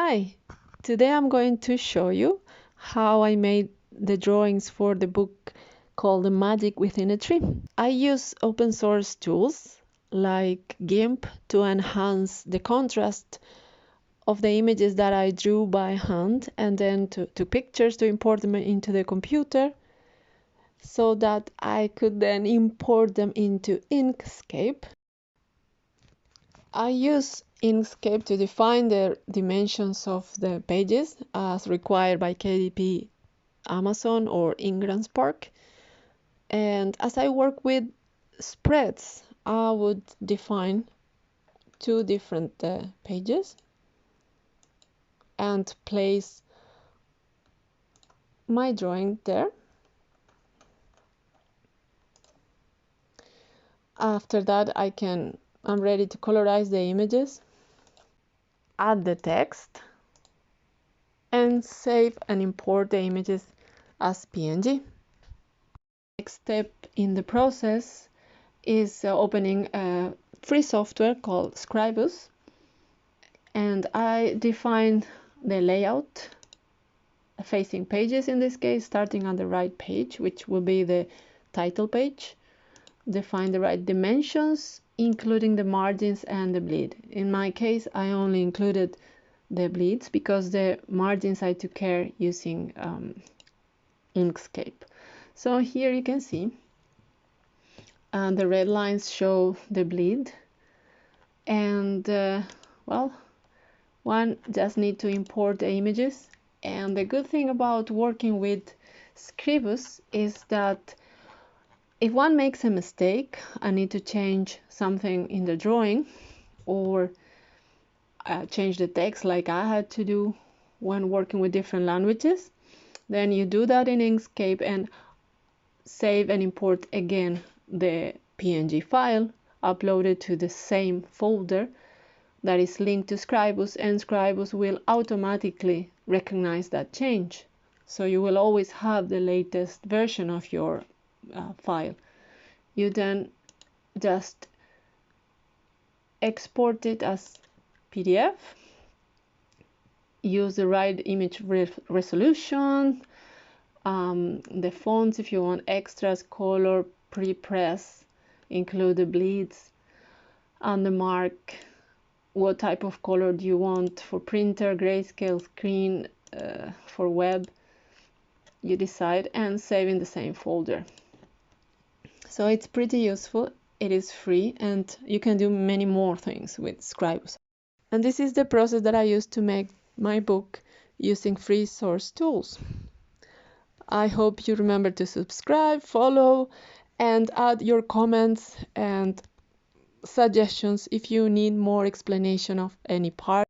Hi, today I'm going to show you how I made the drawings for the book called The Magic Within a Tree. I use open source tools like GIMP to enhance the contrast of the images that I drew by hand, and then to pictures to import them into the computer so that I could then import them into Inkscape. I use Inkscape to define the dimensions of the pages as required by KDP Amazon or Ingram Spark. And as I work with spreads, I would define two different pages and place my drawing there. After that, I'm ready to colorize the images, add the text, and save and import the images as PNG. Next step in the process is opening a free software called Scribus, and I define the layout facing pages, in this case starting on the right page, which will be the title page. Define the right dimensions, including the margins and the bleed. In my case, I only included the bleeds because the margins I took care using Inkscape. So here you can see the red lines show the bleed, and well, one just need to import the images. And the good thing about working with Scribus is that if one makes a mistake, I need to change something in the drawing or change the text like I had to do when working with different languages, then you do that in Inkscape and save and import again the PNG file, upload it to the same folder that is linked to Scribus, and Scribus will automatically recognize that change. So you will always have the latest version of your file. You then just export it as PDF, use the right image resolution, the fonts if you want extras, color, pre-press, include the bleeds and the mark, what type of color do you want for printer, grayscale, screen, for web, you decide, and save in the same folder. So it's pretty useful, it is free, and you can do many more things with Scribus. And this is the process that I used to make my book using free source tools. I hope you remember to subscribe, follow, and add your comments and suggestions if you need more explanation of any part.